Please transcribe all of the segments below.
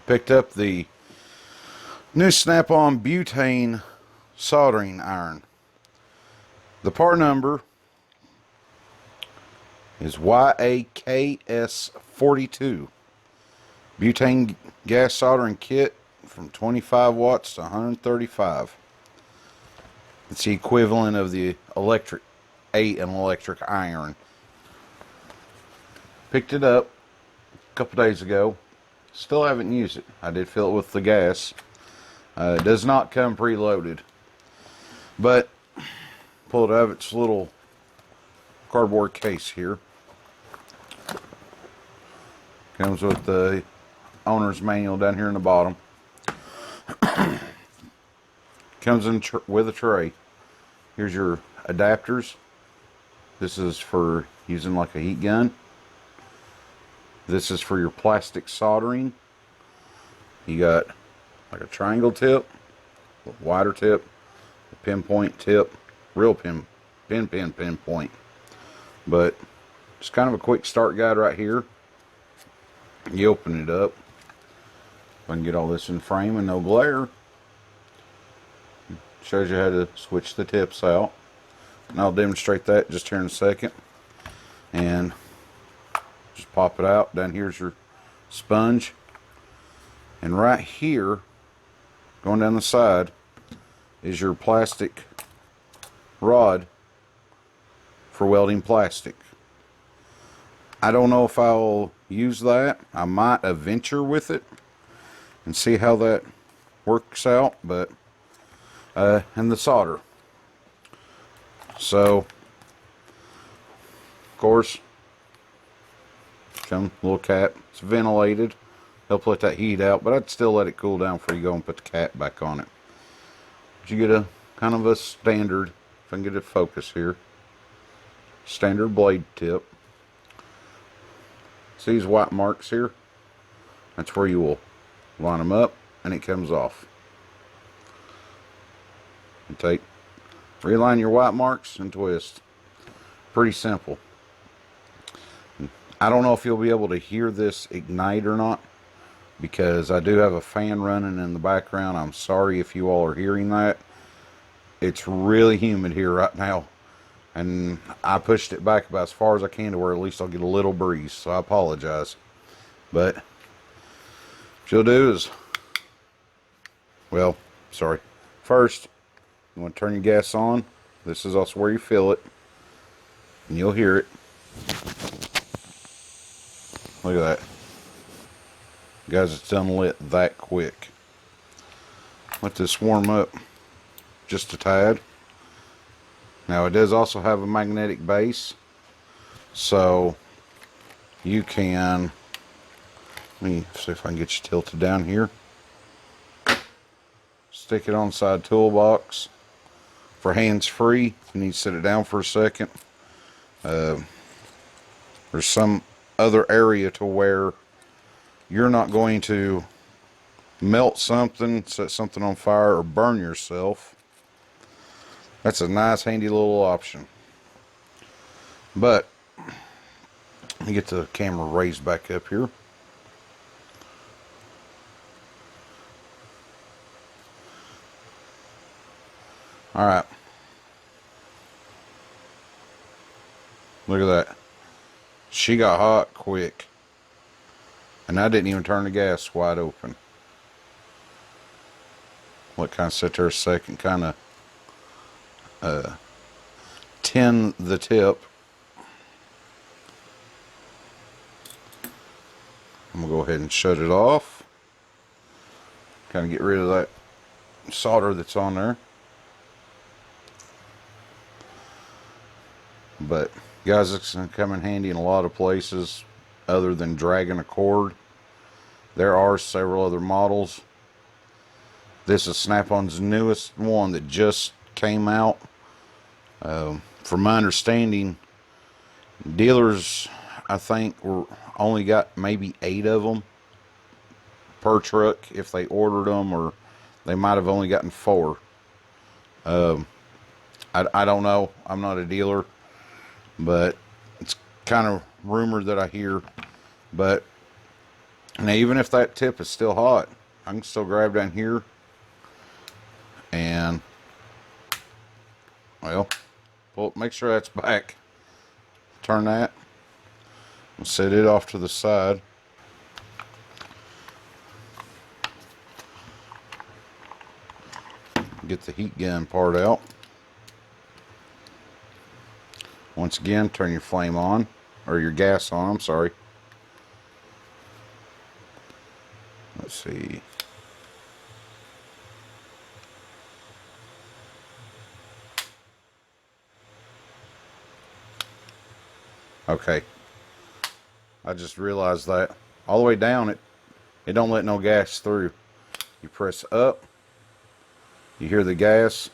Picked up the new SNAPON Butane Soldering Iron. The part number is YAKS42. Butane gas soldering kit from 25 watts to 135. It's the equivalent of the electric 8 and electric iron. Picked it up a couple days ago. Still haven't used it. I did fill it with the gas. It does not come preloaded, but pull it out of its little cardboard case here. Comes with the owner's manual down here in the bottom. Comes in with a tray. Here's your adapters. This is for using like a heat gun. This is for your plastic soldering. You got like a triangle tip, a wider tip, a pinpoint tip, real pinpoint. But just kind of a quick start guide right here. You open it up. If I can get all this in frame and no glare. Shows you how to switch the tips out. And I'll demonstrate that just here in a second. And just pop it out. Down here's your sponge. And right here, going down the side, is your plastic rod for welding plastic. I don't know if I'll use that. I might adventure with it and see how that works out, but and the solder. So, of course, come little cap. It's ventilated. Help let that heat out, but I'd still let it cool down before you go and put the cap back on it. But you get a kind of a standard, if I can get it focus here, standard blade tip. See these white marks here? That's where you will line them up and it comes off. And realign your white marks and twist. Pretty simple. I don't know if you'll be able to hear this ignite or not, because I do have a fan running in the background. I'm sorry if you all are hearing that. It's really humid here right now, and I pushed it back about as far as I can to where at least I'll get a little breeze, so I apologize. But what you'll do is, well, sorry, first you want to turn your gas on. This is also where you fill it, and you'll hear it. Look at that. Guys, it's unlit that quick. Let this warm up just a tad. Now it does also have a magnetic base, so you can, let me see if I can get you tilted down here. Stick it on the side toolbox. For hands-free, you need to sit it down for a second. There's some other area to where you're not going to melt something, set something on fire, or burn yourself. That's a nice handy little option. But let me get the camera raised back up here. Alright. Look at that. She got hot quick. And I didn't even turn the gas wide open. Let kind of sit there a second, kind of tin the tip. I'm going to go ahead and shut it off. Kind of get rid of that solder that's on there. But guys, it's going to come in handy in a lot of places other than dragging a cord. There are several other models. This is Snap-on's newest one that just came out. From my understanding, dealers, I think, only got maybe 8 of them per truck if they ordered them, or they might have only gotten 4. I don't know. I'm not a dealer, but it's kind of rumored that I hear. But Now even if that tip is still hot, I can still grab down here and, well, pull, make sure that's back. Turn that. We'll set it off to the side. Get the heat gun part out. Once again, turn your flame on, or your gas on, I'm sorry. Let's see. Okay. I just realized that. All the way down, it don't let no gas through. You press up, you hear the gas,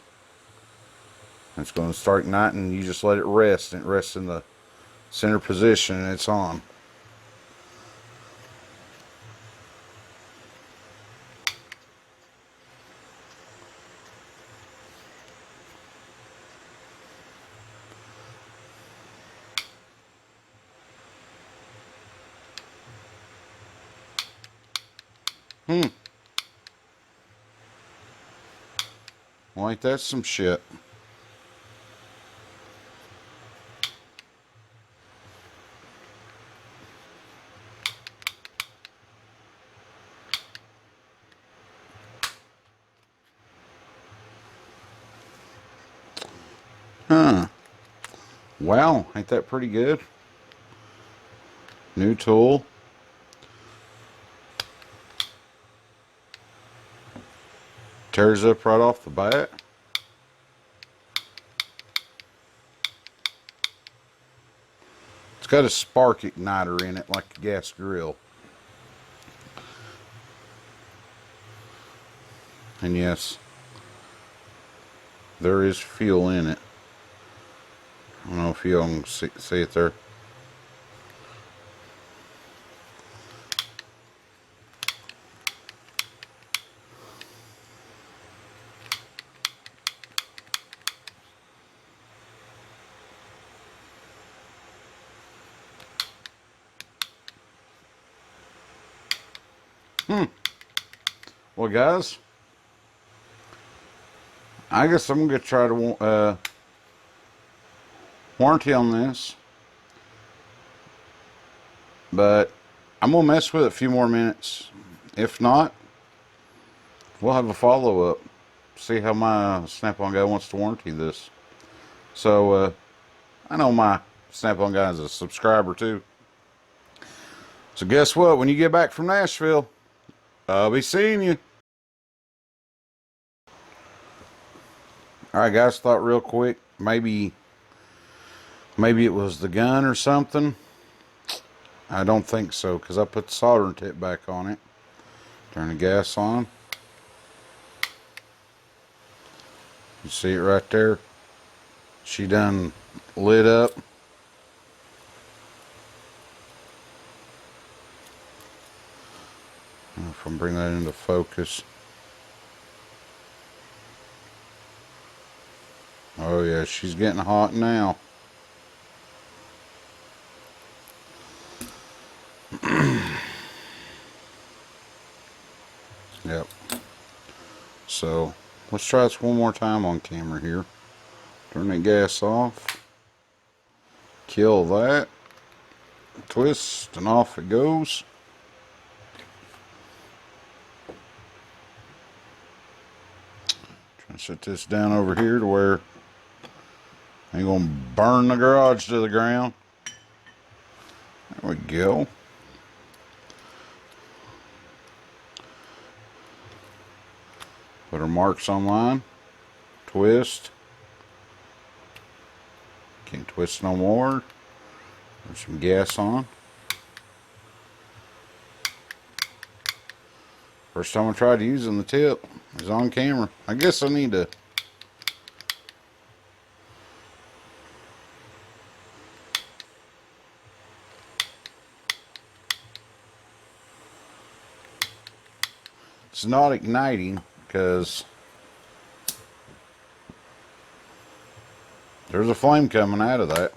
it's going to start igniting, you just let it rest, and it rests in the center position, and it's on. Well, ain't that some shit? Huh. Wow, ain't that pretty good? New tool. Tears up right off the bat. It's got a spark igniter in it like a gas grill. And yes, there is fuel in it. I don't know if you can see it there. Well, guys, I guess I'm going to try to warranty on this. But I'm going to mess with it a few more minutes. If not, we'll have a follow-up. See how my Snap-on guy wants to warranty this. So, I know my Snap-on guy is a subscriber too. So guess what? When you get back from Nashville, I'll be seeing you. Alright guys, thought real quick, maybe it was the gun or something. I don't think so, because I put the soldering tip back on it. Turn the gas on. You see it right there? She done lit up. If I can bring that into focus. Oh yeah, she's getting hot now. Yep. So, let's try this one more time on camera here. Turn the gas off. Kill that. Twist, and off it goes. Try to set this down over here to where I ain't gonna burn the garage to the ground. There we go. Put our marks on line. Twist. Can't twist no more. There's some gas on. First time I tried using the tip is on camera. I guess I need to it's not igniting because there's a flame coming out of that.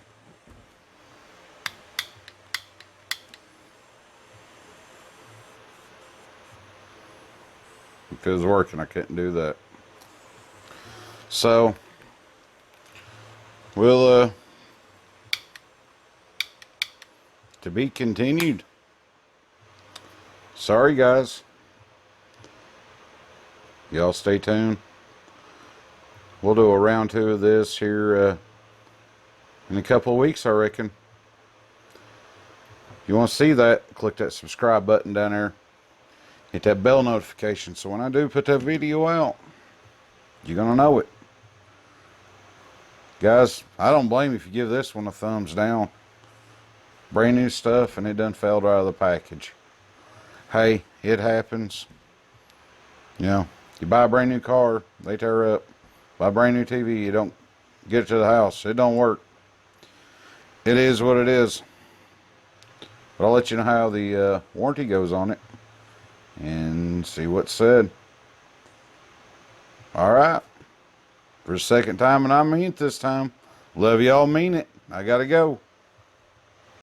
If it was working, I couldn't do that. So we'll to be continued. Sorry guys. Y'all stay tuned. We'll do a round 2 of this here in a couple of weeks, I reckon. If you want to see that, click that subscribe button down there. Hit that bell notification so when I do put that video out, you're going to know it. Guys, I don't blame you if you give this one a thumbs down. Brand new stuff and it done fell out of the package. Hey, it happens. You know, you buy a brand new car, they tear up. Buy a brand new TV, you don't get it to the house. It don't work. It is what it is. But I'll let you know how the warranty goes on it and see what's said. Alright. For the second time, and I mean it this time. Love y'all, mean it. I gotta go.